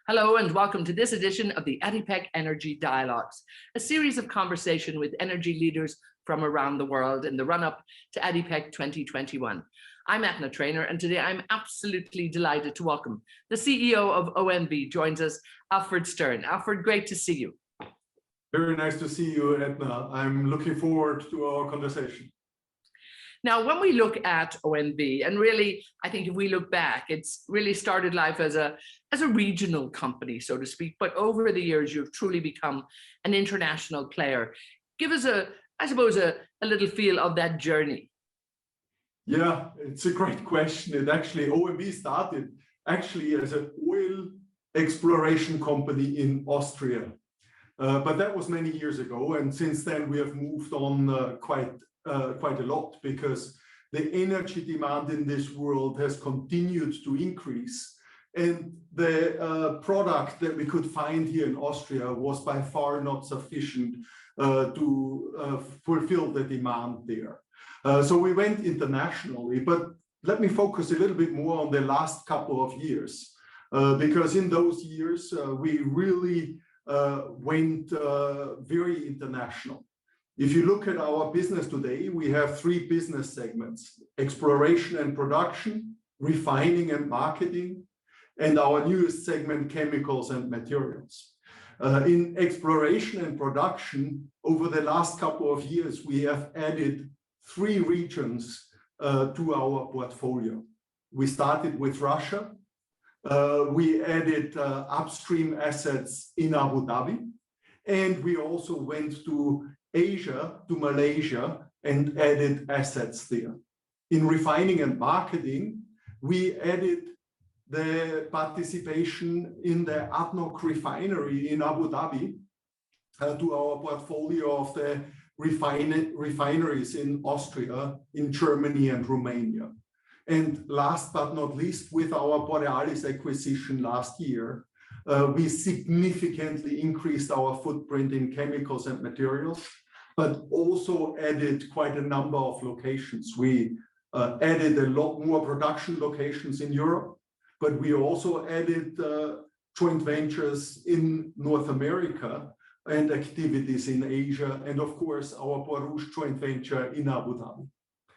Hello and welcome to this edition of the ADIPEC Energy Dialogues, a series of conversation with energy leaders from around the world in the run-up to ADIPEC 2021. I'm Etna Trainer, and today I'm absolutely delighted to welcome the CEO of OMV. Joins us, Alfred Stern. Alfred, great to see you. Very nice to see you, Etna. I'm looking forward to our conversation. Now, when we look at OMV, and really, I think if we look back, it's really started life as a regional company, so to speak. But over the years, you've truly become an international player. Give us a little feel of that journey. Yeah, it's a great question. OMV started as an oil exploration company in Austria. But that was many years ago. And since then, we have moved on quite a lot, because the energy demand in this world has continued to increase. And the product that we could find here in Austria was by far not sufficient to fulfill the demand there. So we went internationally, but let me focus a little bit more on the last couple of years, because in those years, we really went very international. If you look at our business today, we have three business segments: exploration and production, refining and marketing, and our newest segment, chemicals and materials. In exploration and production, over the last couple of years, we have added three regions to our portfolio. We started with Russia. We added upstream assets in Abu Dhabi, and we also went to Asia, to Malaysia, and added assets there. In refining and marketing, we added the participation in the ADNOC refinery in Abu Dhabi to our portfolio of the refineries in Austria, in Germany, and Romania. And last but not least, with our Borealis acquisition last year, we significantly increased our footprint in chemicals and materials, but also added quite a number of locations. We added a lot more production locations in Europe, but we also added joint ventures in North America and activities in Asia, and of course, our Borouge joint venture in Abu Dhabi.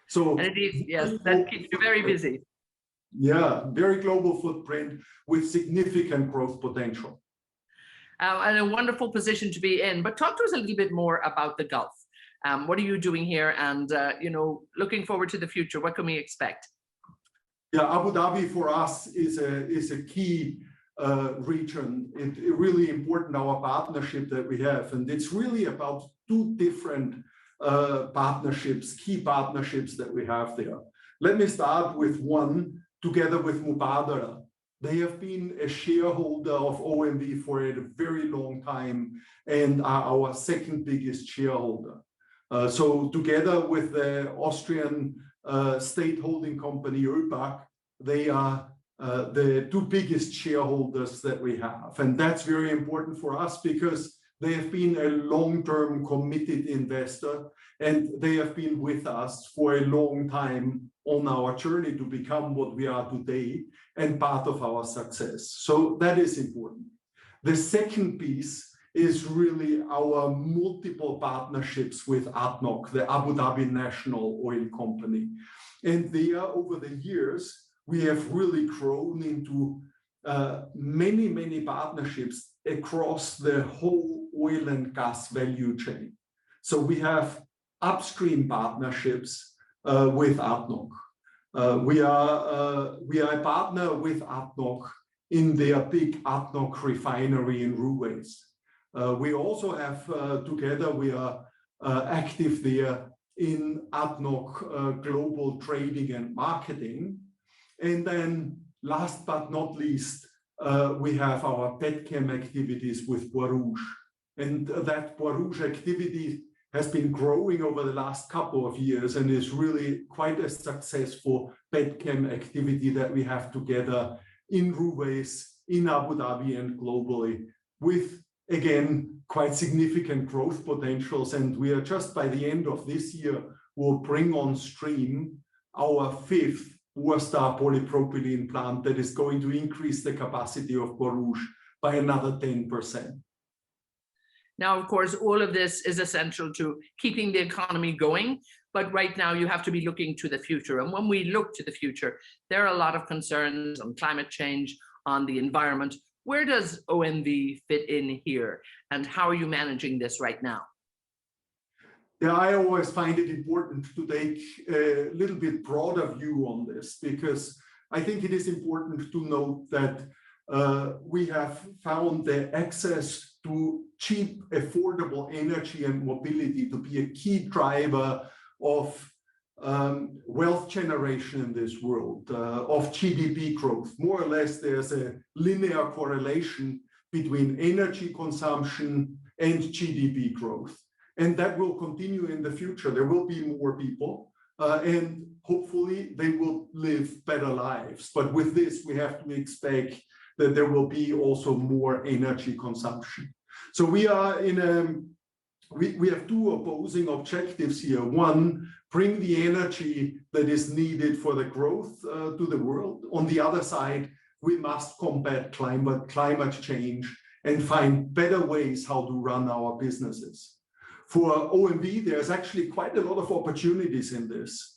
So, and indeed, yes, that keeps you very busy. Yeah, very global footprint with significant growth potential. And a wonderful position to be in. But talk to us a little bit more about the Gulf. What are you doing here? And, looking forward to the future, what can we expect? Yeah, Abu Dhabi for us is a key region. It's really important, our partnership that we have. And it's really about two different key partnerships that we have there. Let me start with one, together with Mubadala. They have been a shareholder of OMV for a very long time and are our second biggest shareholder. So together with the Austrian state holding company, ÖBAG, they are the two biggest shareholders that we have. And that's very important for us, because they have been a long-term committed investor, and they have been with us for a long time on our journey to become what we are today and part of our success. So that is important. The second piece is really our multiple partnerships with ADNOC, the Abu Dhabi National Oil Company. And there, over the years, we have really grown into many partnerships across the whole oil and gas value chain. So we have upstream partnerships with ADNOC. We are a partner with ADNOC in their big ADNOC refinery in Ruwais. We also have, together, we are active there in ADNOC global trading and marketing. And then last but not least, we have our petchem activities with Borouge. And that Borouge activity has been growing over the last couple of years and is really quite a successful petchem activity that we have together in Ruwais, in Abu Dhabi, and globally, with, again, quite significant growth potentials. And we are just by the end of this year, will bring on stream our fifth 4-star polypropylene plant that is going to increase the capacity of Borouge by another 10%. Now, of course, all of this is essential to keeping the economy going, but right now you have to be looking to the future. And when we look to the future, there are a lot of concerns on climate change, on the environment. Where does OMV fit in here? And how are you managing this right now? Yeah, I always find it important to take a little bit broader view on this, because I think it is important to note that we have found the access to cheap, affordable energy and mobility to be a key driver of wealth generation in this world, of GDP growth. More or less, there's a linear correlation between energy consumption and GDP growth. And that will continue in the future. There will be more people, and hopefully they will live better lives. But with this, we have to expect that there will be also more energy consumption. So we are we have two opposing objectives here. One, bring the energy that is needed for the growth to the world. On the other side, we must combat climate change and find better ways how to run our businesses. For OMV, there's actually quite a lot of opportunities in this.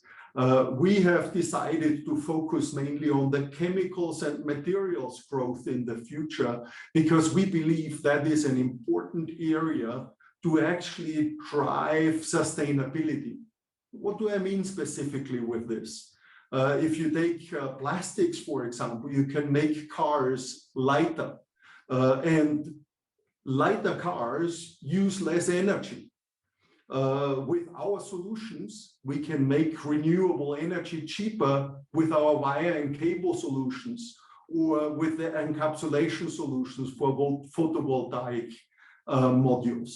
We have decided to focus mainly on the chemicals and materials growth in the future, because we believe that is an important area to actually drive sustainability. What do I mean specifically with this? If you take plastics, for example, you can make cars lighter, and lighter cars use less energy. With our solutions, we can make renewable energy cheaper with our wire and cable solutions, or with the encapsulation solutions for photovoltaic modules.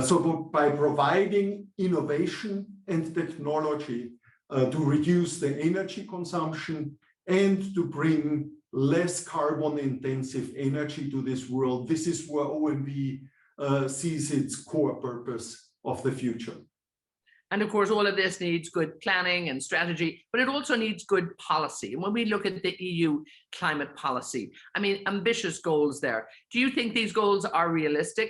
So by providing innovation and technology to reduce the energy consumption and to bring less carbon intensive energy to this world, this is where OMV sees its core purpose of the future. And of course, all of this needs good planning and strategy, but it also needs good policy. And when we look at the EU climate policy, I mean, ambitious goals there. Do you think these goals are realistic?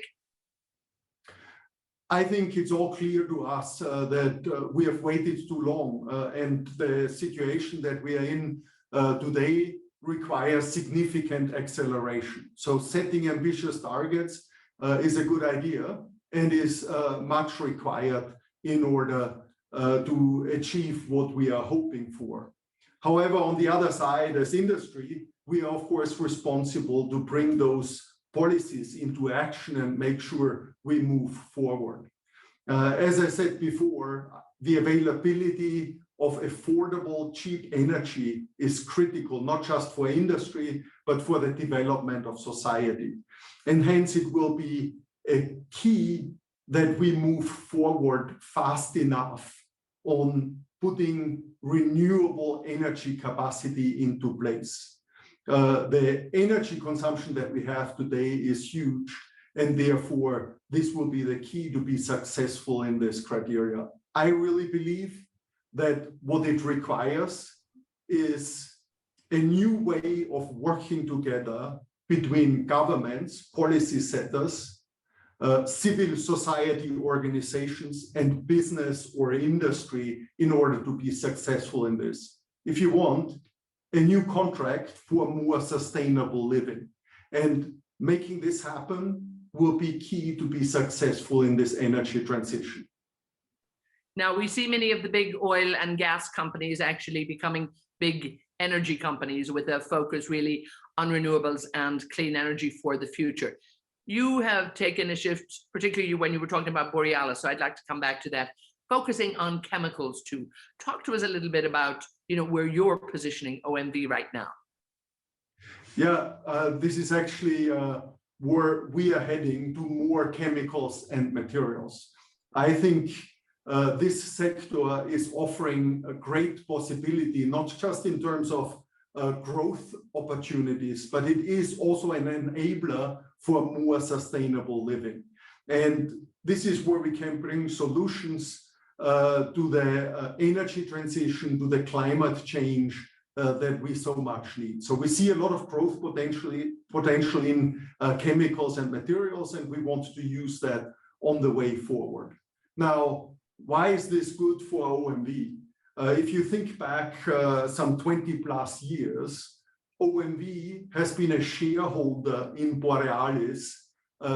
I think it's all clear to us that we have waited too long, and the situation that we are in today requires significant acceleration. So setting ambitious targets is a good idea, and is much required in order to achieve what we are hoping for. However, on the other side, as industry, we are of course responsible to bring those policies into action and make sure we move forward. As I said before, the availability of affordable, cheap energy is critical, not just for industry, but for the development of society. And hence it will be a key that we move forward fast enough on putting renewable energy capacity into place. The energy consumption that we have today is huge, and therefore this will be the key to be successful in this criteria. I really believe that what it requires is a new way of working together between governments, policy setters, civil society organizations, and business or industry in order to be successful in this. If you want a new contract for more sustainable living, and making this happen will be key to be successful in this energy transition. Now, we see many of the big oil and gas companies actually becoming big energy companies with a focus really on renewables and clean energy for the future. You have taken a shift, particularly when you were talking about Borealis, so I'd like to come back to that, focusing on chemicals too. Talk to us a little bit about, where you're positioning OMV right now. Yeah, this is actually where we are heading, to more chemicals and materials. I think this sector is offering a great possibility, not just in terms of growth opportunities, but it is also an enabler for more sustainable living. And this is where we can bring solutions to the energy transition, to the climate change that we so much need. So we see a lot of growth potential in chemicals and materials, and we want to use that on the way forward. Now, why is this good for OMV? If you think back some 20 plus years, OMV has been a shareholder in Borealis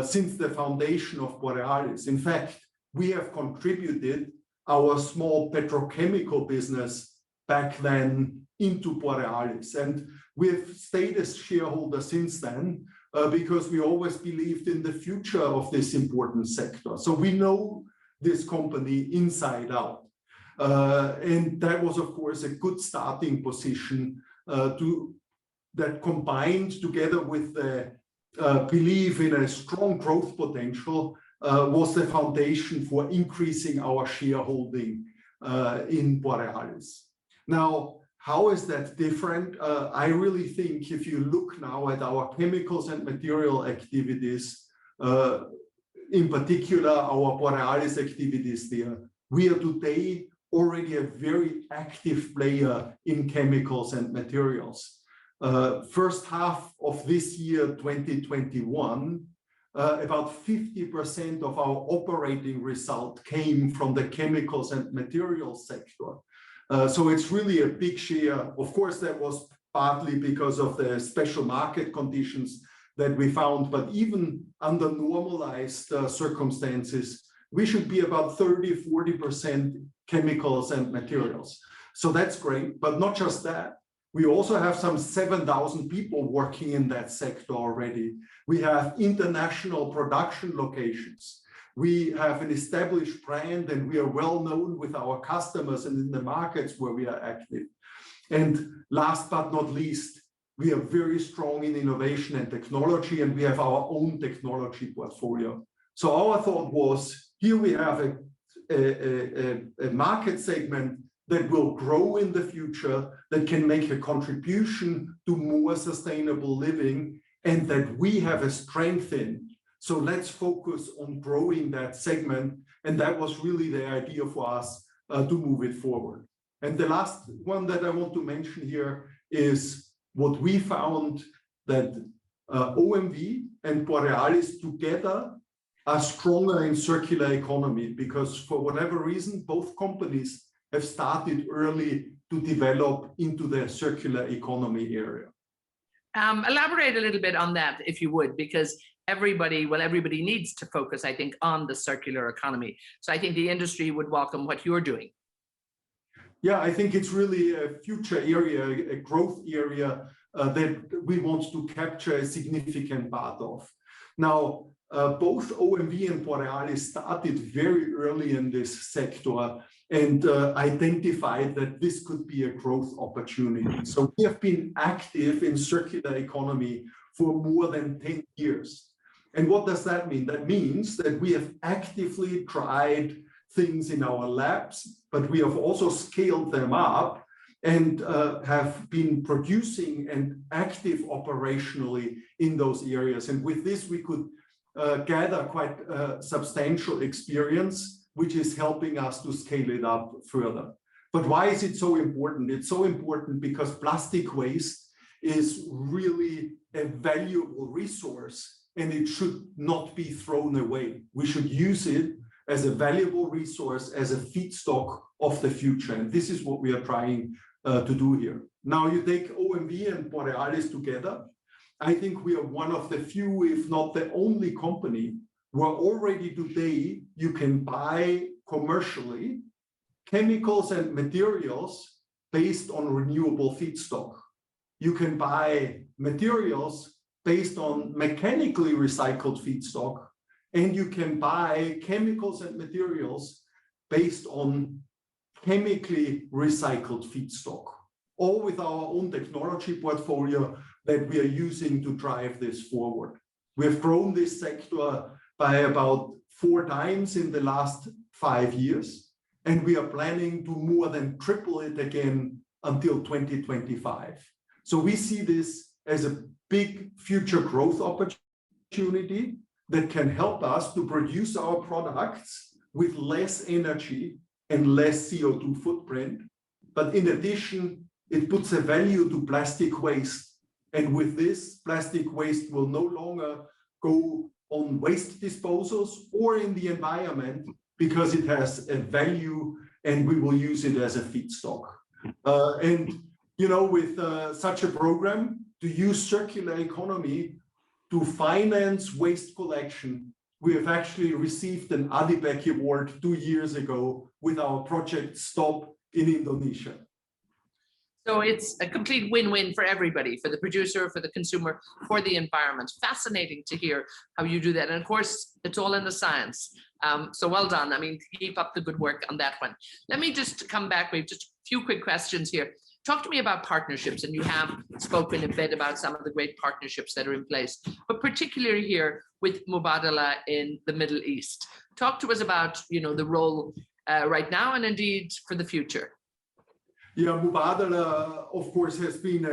since the foundation of Borealis. In fact, we have contributed our small petrochemical business back then into Borealis. And we've stayed as shareholders since then because we always believed in the future of this important sector. So we know this company inside out. And that was, of course, a good starting position that combined together with the belief in a strong growth potential was the foundation for increasing our shareholding in Borealis. Now, how is that different? I really think if you look now at our chemicals and material activities, in particular our Borealis activities there, we are today already a very active player in chemicals and materials. First half of this year, 2021, about 50% of our operating result came from the chemicals and materials sector. So it's really a big share. Of course, that was partly because of the special market conditions that we found, but even under normalized circumstances, we should be about 30–40% chemicals and materials. So that's great, but not just that. We also have some 7,000 people working in that sector already. We have international production locations. We have an established brand, and we are well known with our customers and in the markets where we are active. And last but not least, we are very strong in innovation and technology, and we have our own technology portfolio. So our thought was, here we have a market segment that will grow in the future, that can make a contribution to more sustainable living, and that we have a strength in. So let's focus on growing that segment. And that was really the idea for us to move it forward. And the last one that I want to mention here is what we found, that OMV and Borealis together are stronger in circular economy, because for whatever reason, both companies have started early to develop into the circular economy area. Elaborate a little bit on that, if you would, because everybody needs to focus, I think, on the circular economy. So I think the industry would welcome what you're doing. Yeah, I think it's really a future area, a growth area that we want to capture a significant part of. Now, both OMV and Borealis started very early in this sector and identified that this could be a growth opportunity. So we have been active in circular economy for more than 10 years. And what does that mean? That means that we have actively tried things in our labs, but we have also scaled them up and have been producing and active operationally in those areas. And with this, we could gather quite substantial experience, which is helping us to scale it up further. But why is it so important? It's so important because plastic waste is really a valuable resource, and it should not be thrown away. We should use it as a valuable resource, as a feedstock of the future. And this is what we are trying to do here. Now you take OMV and Borealis together. I think we are one of the few, if not the only company, where already today you can buy commercially chemicals and materials based on renewable feedstock. You can buy materials based on mechanically recycled feedstock, and you can buy chemicals and materials based on chemically recycled feedstock, all with our own technology portfolio that we are using to drive this forward. We have grown this sector by about 4 times in the last 5 years, and we are planning to more than triple it again until 2025. So we see this as a big future growth opportunity that can help us to produce our products with less energy and less CO2 footprint, but in addition, it puts a value to plastic waste. And with this, plastic waste will no longer go on waste disposals or in the environment because it has a value and we will use it as a feedstock. And you know, with such a program, to use circular economy to finance waste collection, we have actually received an ADIPEC award 2 years ago with our project STOP in Indonesia. So it's a complete win-win for everybody, for the producer, for the consumer, for the environment. Fascinating to hear how you do that. And of course, it's all in the science. So well done. I mean, keep up the good work on that one. Let me just come back. We have just a few quick questions here. Talk to me about partnerships, and you have spoken a bit about some of the great partnerships that are in place, but particularly here with Mubadala in the Middle East. Talk to us about, you know, the role right now and indeed for the future. Yeah, Mubadala, of course, has been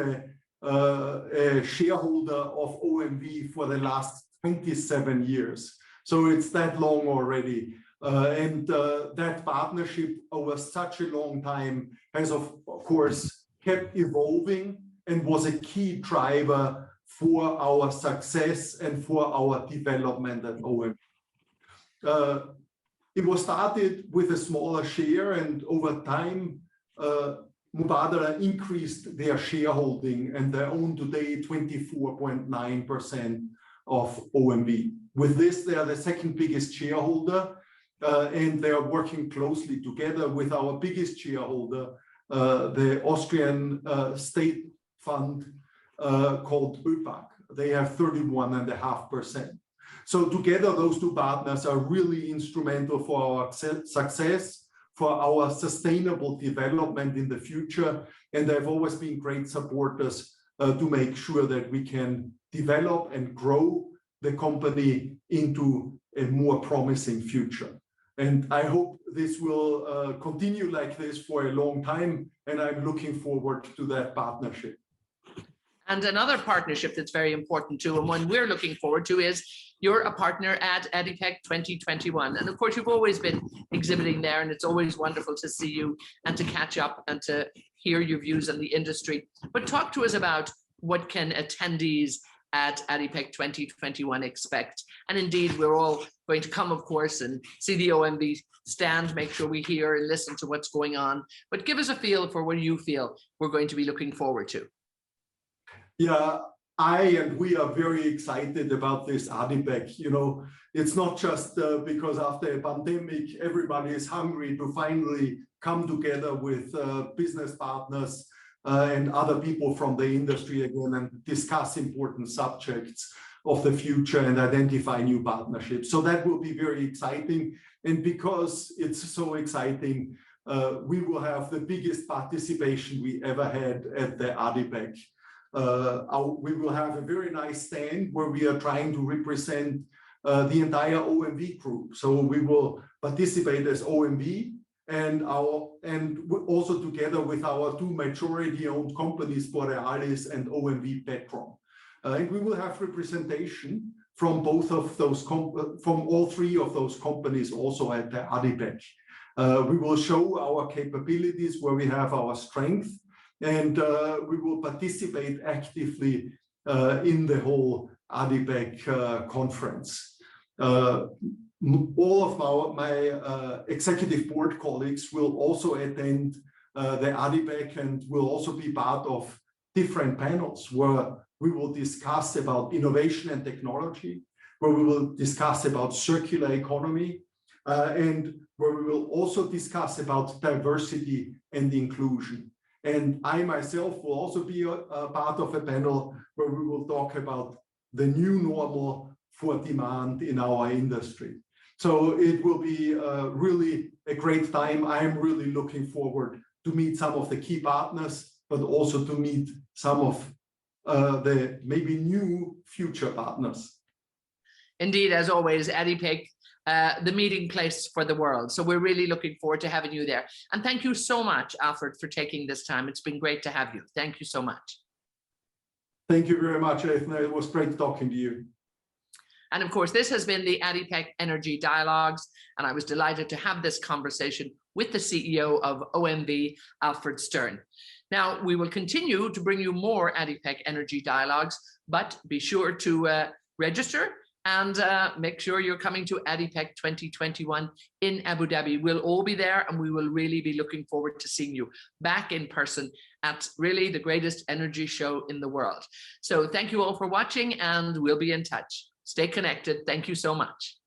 a shareholder of OMV for the last 27 years. So it's that long already. And that partnership over such a long time has, of course, kept evolving and was a key driver for our success and for our development at OMV. It was started with a smaller share, and over time, Mubadala increased their shareholding, and they own today 24.9% of OMV. With this, they are the second biggest shareholder, and they are working closely together with our biggest shareholder, the Austrian state fund called ÖPAC. They have 31.5%. So together, those two partners are really instrumental for our success, for our sustainable development in the future. And they've always been great supporters to make sure that we can develop and grow the company into a more promising future. And I hope this will continue like this for a long time. And I'm looking forward to that partnership. And another partnership that's very important too, and one we're looking forward to, is you're a partner at ADIPEC 2021. And of course, you've always been exhibiting there, and it's always wonderful to see you and to catch up and to hear your views on the industry. But talk to us about what can attendees at ADIPEC 2021 expect. And indeed, we're all going to come, of course, and see the OMV stand, make sure we hear and listen to what's going on. But give us a feel for what you feel we're going to be looking forward to. Yeah, we are very excited about this ADIPEC. You know, it's not just because after a pandemic, everybody is hungry to finally come together with business partners and other people from the industry again and discuss important subjects of the future and identify new partnerships. So that will be very exciting. And because it's so exciting, we will have the biggest participation we ever had at the ADIPEC. We will have a very nice stand where we are trying to represent the entire OMV group. So we will participate as OMV and also together with our two majority-owned companies, Borealis and OMV Petrom. And we will have representation from both of those from all three of those companies also at the ADIPEC. We will show our capabilities where we have our strength. And we will participate actively in the whole ADIPEC conference. All of my executive board colleagues will also attend the ADIPEC and will also be part of different panels where we will discuss about innovation and technology, where we will discuss about circular economy, and where we will also discuss about diversity and inclusion. And I myself will also be a part of a panel where we will talk about the new normal for demand in our industry. So it will be really a great time. I'm really looking forward to meet some of the key partners, but also to meet some of the maybe new future partners. Indeed, as always, ADIPEC, the meeting place for the world. So we're really looking forward to having you there. And thank you so much, Alfred, for taking this time. It's been great to have you. Thank you so much. Thank you very much, Ethna. It was great talking to you. And of course, this has been the ADIPEC Energy Dialogues, and I was delighted to have this conversation with the CEO of OMV, Alfred Stern. Now, we will continue to bring you more ADIPEC Energy Dialogues, but be sure to register and make sure you're coming to ADIPEC 2021 in Abu Dhabi. We'll all be there, and we will really be looking forward to seeing you back in person at really the greatest energy show in the world. So thank you all for watching, and we'll be in touch. Stay connected. Thank you so much.